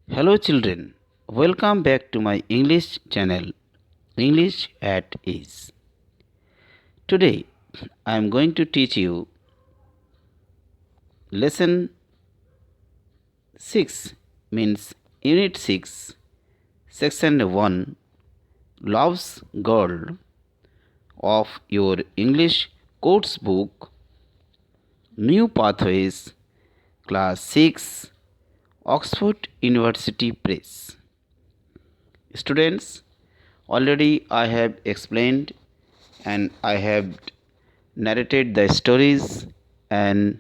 Hello children, welcome back to my English channel English at Ease. Today I am going to teach you lesson 6 means unit 6 section 1 love's girl of your English course book New Pathways class 6 Oxford University Press. Students, already I have explained and I have narrated the stories and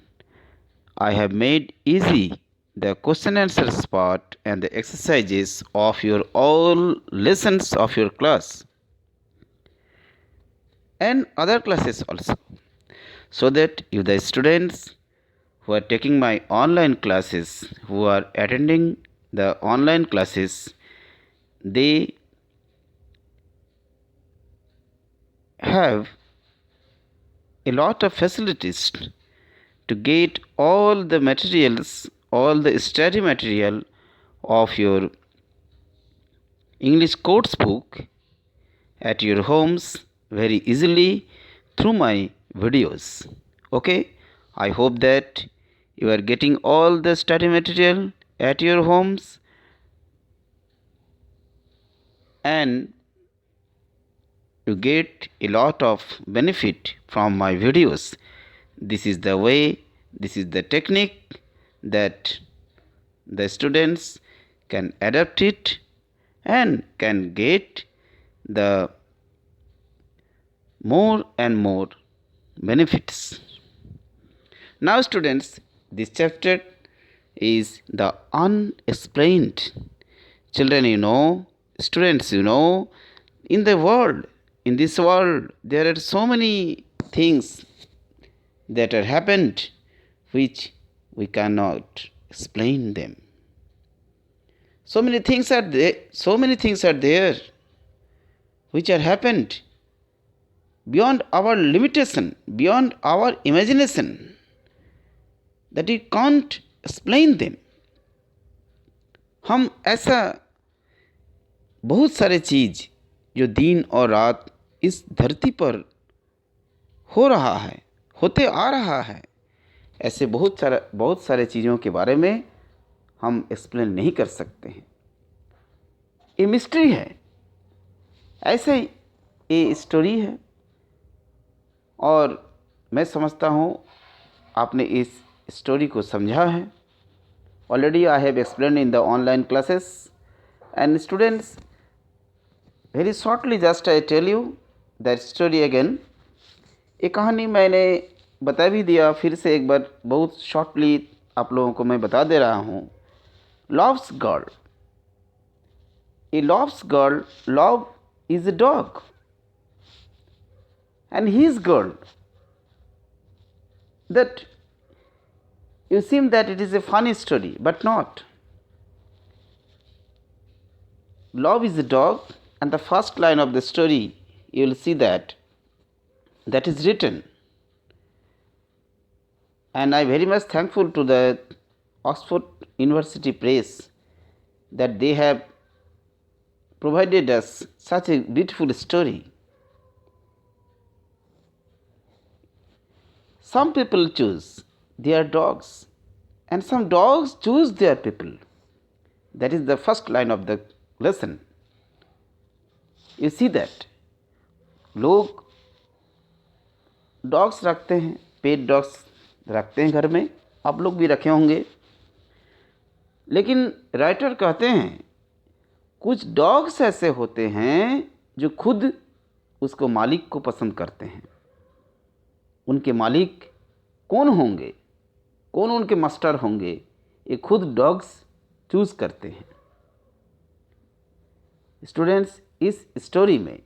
I have made easy the question answers part and the exercises of your all lessons of your class and other classes also, so that you the students who are taking my online classes, who are attending the online classes, they have a lot of facilities to get all the materials, all the study material of your English course book at your homes very easily through my videos. Okay, I hope that you are getting all the study material at your homes and you get a lot of benefit from my videos. This is the way, this is the technique that the students can adapt it and can get the more and more benefits. Now students, this chapter is the unexplained. Children, students, in the world, in this world, there are so many things that are happened which we cannot explain them. So many things are there which are happened beyond our limitation, beyond our imagination, that we can't explain them. हम ऐसा बहुत सारे चीज जो दिन और रात इस धरती पर हो रहा है, होते आ रहा है, ऐसे बहुत सारे चीज़ों के बारे में हम एक्सप्लेन नहीं कर सकते हैं. ये मिस्ट्री है, ऐसे ये स्टोरी है और मैं समझता हूँ आपने इस स्टोरी को समझा है. Already I have explain in the online classes and students, very shortly just I tell you that story again. ये कहानी मैंने बता भी दिया, फिर से एक बार बहुत शॉर्टली आप लोगों को मैं बता दे रहा हूँ. Loves girl. A love's girl, love is a dog and his girl. That you seem that it is a funny story, but not. Love is a dog, and the first line of the story you will see that is written. And I am very much thankful to the Oxford University Press that they have provided us such a beautiful story. Some people choose their dogs and some dogs choose their people. That is the first line of the lesson. You see that लोग dogs रखते हैं, पेट dogs रखते हैं घर में, आप लोग भी रखे होंगे. लेकिन राइटर कहते हैं कुछ डॉग्स ऐसे होते हैं जो खुद उसको मालिक को पसंद करते हैं. उनके मालिक कौन होंगे, कौन उनके मास्टर होंगे, ये खुद डॉग्स चूज करते हैं. स्टूडेंट्स, इस स्टोरी में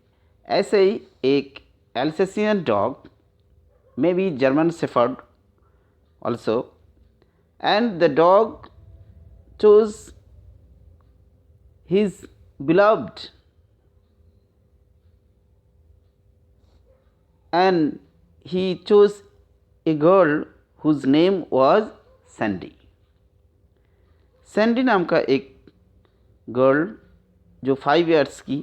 ऐसे ही एक Alsatian dog, may be German shepherd also, and the dog chose his beloved and he chose a girl whose name was Sandy. Sandy नाम का एक गर्ल जो 5 ईयर्स की,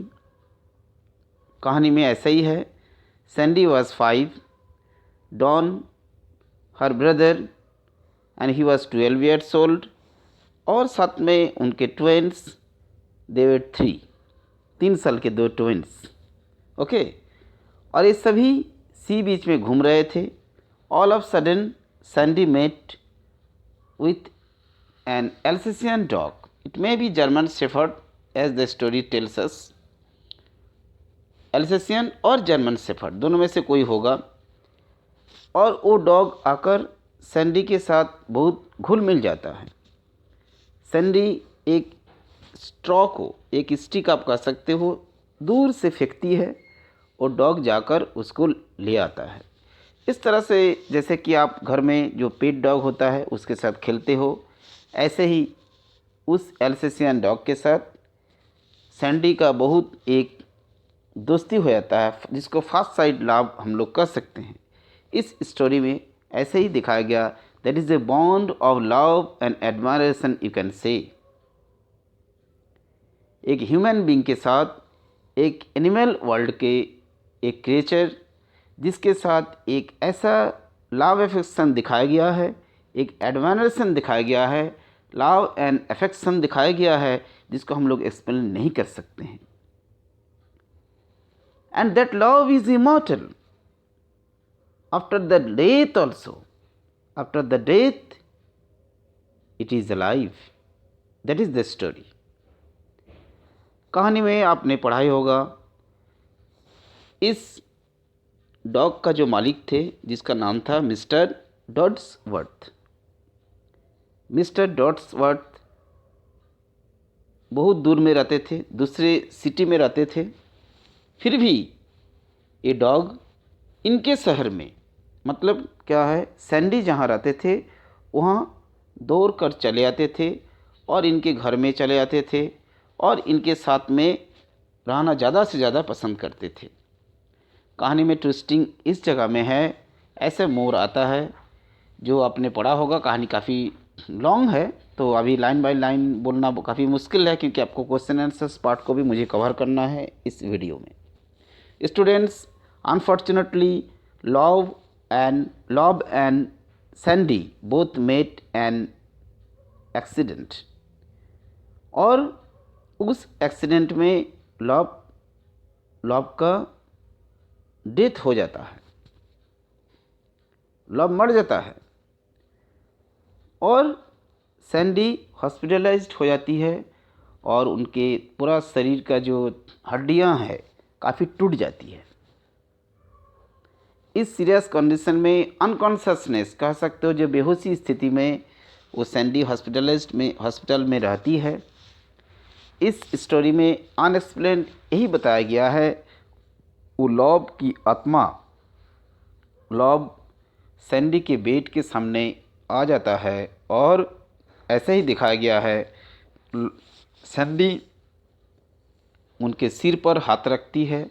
कहानी में ऐसा ही है। Sandy was 5, Don her brother and he was 12 years old, और साथ में उनके ट्विन्स, दे वर 3 साल के 2 ट्विन्स। ओके, और ये सभी सी बीच में घूम रहे थे। All of sudden Sandy met with an Alsatian dog. It may be German Shepherd as the story tells us. Alsatian और German Shepherd दोनों में से कोई होगा। और वो डॉग आकर सैंडी के साथ बहुत घुल मिल जाता है। सैंडी एक स्ट्रॉ को, एक स्टिक आप कह सकते हो, दूर से फेंकती है और डॉग जाकर उसको ले आता है। इस तरह से जैसे कि आप घर में जो पेट डॉग होता है उसके साथ खेलते हो, ऐसे ही उस एल्सेशियन डॉग के साथ सैंडी का बहुत एक दोस्ती हो जाता है, जिसको फर्स्ट साइड लव हम लोग कह सकते हैं। इस स्टोरी में ऐसे ही दिखाया गया, that is a bond of love and admiration you can say. एक ह्यूमन बीइंग के साथ एक एनिमल वर्ल्ड के एक क्रिएचर जिसके साथ एक ऐसा लव एफेक्शन दिखाया गया है, एक एडमायरेशन दिखाया गया है, लव एंड एफेक्शन दिखाया गया है, जिसको हम लोग एक्सप्लेन नहीं कर सकते हैं। And that love is immortal after the death also, after the death it is alive. That is the story. कहानी में आपने पढ़ा ही होगा, इस डॉग का जो मालिक थे जिसका नाम था मिस्टर डॉड्सवर्थ। मिस्टर डॉड्सवर्थ बहुत दूर में रहते थे, दूसरे सिटी में रहते थे। फिर भी ये डॉग इनके शहर में, मतलब क्या है, सैंडी जहाँ रहते थे वहाँ दौड़ कर चले आते थे और इनके घर में चले आते थे और इनके साथ में रहना ज़्यादा से ज़्यादा पसंद करते थे। कहानी में ट्विस्टिंग इस जगह में है, ऐसे मोड़ आता है जो आपने पढ़ा होगा। कहानी काफ़ी लॉन्ग है तो अभी लाइन बाय लाइन बोलना काफ़ी मुश्किल है, क्योंकि आपको क्वेश्चन आंसर्स पार्ट को भी मुझे कवर करना है इस वीडियो में। Students, unfortunately love and Sandy both met an accident, और उस एक्सीडेंट में लव का डेथ हो जाता है, लव मर जाता है और सैंडी हॉस्पिटलाइज्ड हो जाती है और उनके पूरा शरीर का जो हड्डियां हैं काफ़ी टूट जाती है। इस सीरियस कंडीशन में, अनकॉन्शसनेस कह सकते हो, जो बेहोशी स्थिति में वो सैंडी हॉस्पिटल में रहती है। इस स्टोरी में अनएक्सप्लेन्ड यही बताया गया है, वो लव की आत्मा, लव सैंडी के बेड के सामने आ जाता है और ऐसे ही दिखाया गया है, सैंडी उनके सिर पर हाथ रखती है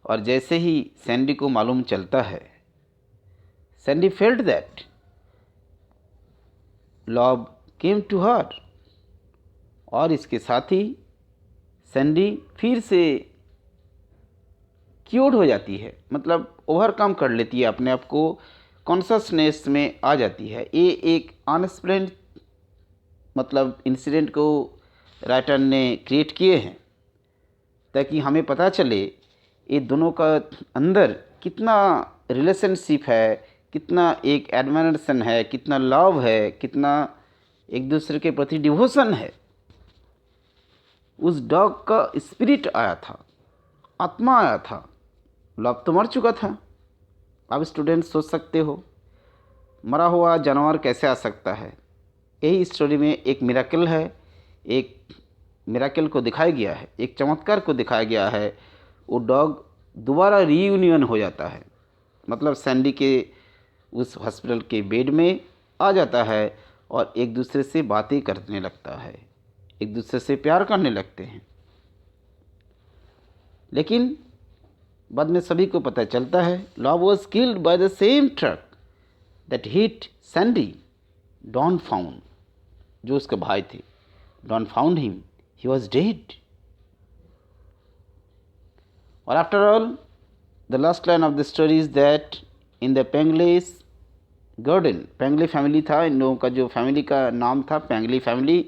और जैसे ही सैंडी को मालूम चलता है, Sandy felt that love came to her, और इसके साथ ही सैंडी फिर से क्योर्ड हो जाती है, मतलब ओवरकम कर लेती है अपने आप को, कॉन्शसनेस में आ जाती है। ये एक अनएक्सप्लेन्ड मतलब इंसिडेंट को राइटर ने क्रिएट किए हैं ताकि हमें पता चले ये दोनों का अंदर कितना रिलेशनशिप है, कितना एक एडमायरेशन है, कितना लव है, कितना एक दूसरे के प्रति डिवोशन है। उस डॉग का स्पिरिट आया था, आत्मा आया था, लव तो मर चुका था। अब स्टूडेंट सोच सकते हो मरा हुआ जानवर कैसे आ सकता है। यही स्टोरी में एक मिराकल है, एक मिराकल को दिखाया गया है, एक चमत्कार को दिखाया गया है। वो डॉग दोबारा रीयूनियन हो जाता है, मतलब सैंडी के उस हॉस्पिटल के बेड में आ जाता है और एक दूसरे से बातें करने लगता है, एक दूसरे से प्यार करने लगते हैं। लेकिन बाद में सभी को पता चलता है love was killed by the same truck that hit Sandy. Don found, जो उसके भाई थे, Don found him, He was dead. Or after all, the last line of the story is that in the Pengle's garden, Pengle family था, इन लोगों का जो family का नाम था पेंगले फैमिली,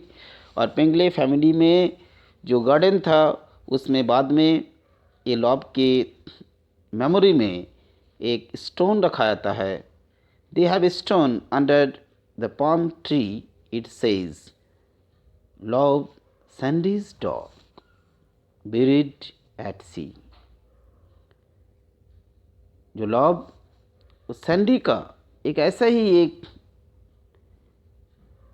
और पेंगले फैमिली में जो गार्डन था उसमें बाद में ये लॉब के मेमोरी में एक स्टोन रखा जाता है. They have stone under the palm tree, it says Lob Sandy's dog buried at sea. जो लॉब उस सैंडी का एक ऐसा ही एक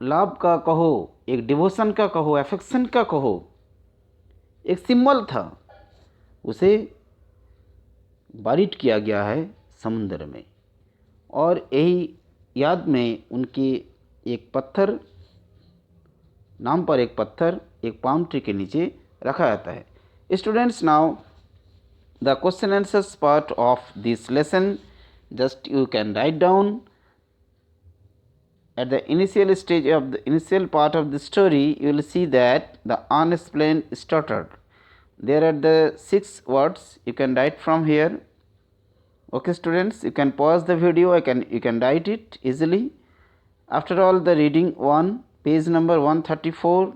लव का कहो, एक डिवोशन का कहो, एफेक्शन का कहो, एक सिंबल था, उसे बरीड किया गया है समुद्र में. और यही याद में उनके एक पत्थर नाम पर एक पत्थर एक पाम ट्री के नीचे रखा जाता है. Students, now the question answers part of this lesson, just you can write down at the initial stage of the initial part of the story. You will see that the unexplained stuttered. There are the 6 words you can write from here. Okay students, you can pause the video, you can write it easily. After all, the reading 1, page number 134,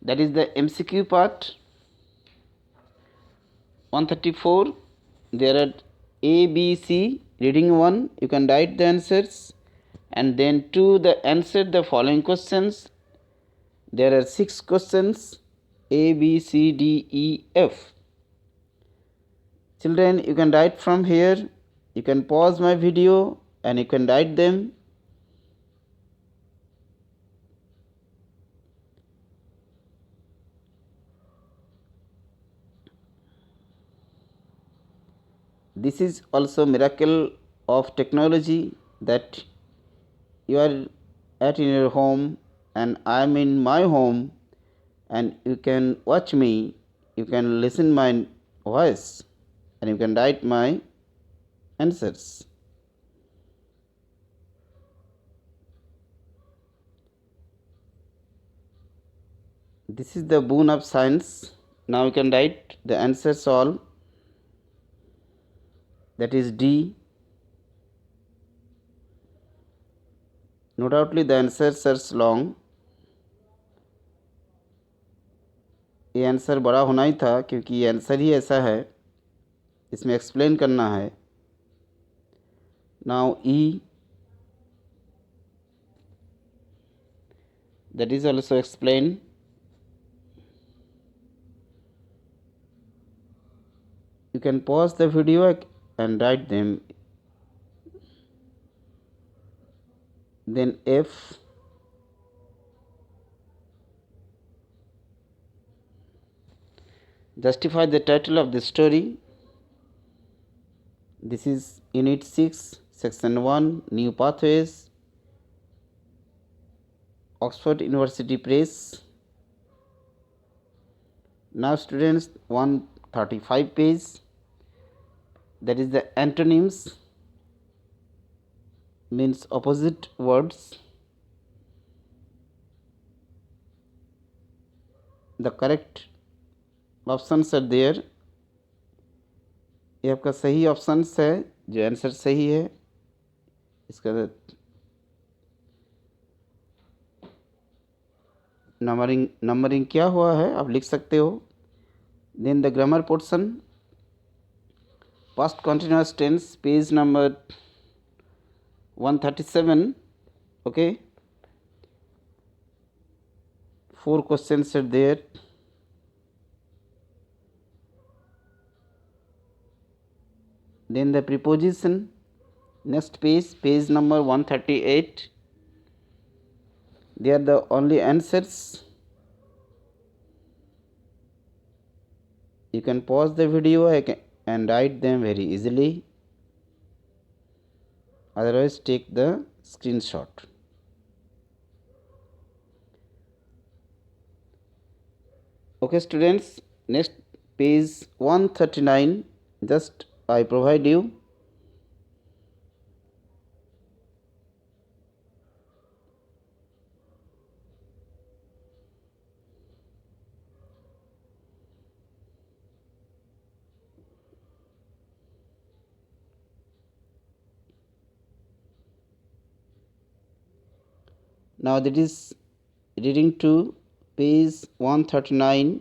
that is the MCQ part. 134, there are A, B, C. Reading 1, you can write the answers, and then to the answer the following questions. There are 6 questions, A, B, C, D, E, F. Children, you can write from here. You can pause my video and you can write them. This is also miracle of technology, that you are at in your home and I am in my home, and you can watch me, you can listen my voice, and you can write my answers. This is the boon of science. Now you can write the answers all. That is D. No doubtly the answers are long. ये answer बड़ा होना ही था क्योंकि ये answer ही ऐसा है, इसमें explain करना है. Now E, that is also explained. You can pause the video and write them. Then F, justify the title of the story. This is Unit 6, Section 1, New Pathways, Oxford University Press. Now students, 135 page, that is the antonyms, means opposite words. The correct options are there. ये आपका सही options है, जो answer सही है. इसका numbering क्या हुआ है आप लिख सकते हो. Then the grammar portion, past continuous tense, page number 137. okay, 4 questions are there. Then the preposition, next page number 138. They are the only answers. You can pause the video and write them very easily. Otherwise, take the screenshot. Okay, students, next page 139. Just I provide you. Now that is reading to page 139.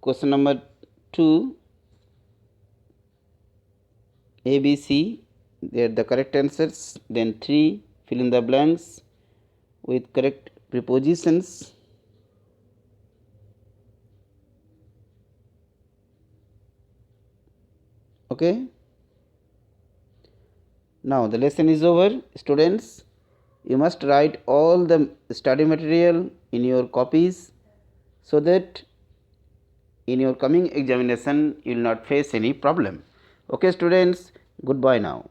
Question number 2, A, B, C. They are the correct answers. Then 3, fill in the blanks with correct prepositions. Okay. Now the lesson is over, students. You must write all the study material in your copies so that in your coming examination you will not face any problem. Okay, students, goodbye now.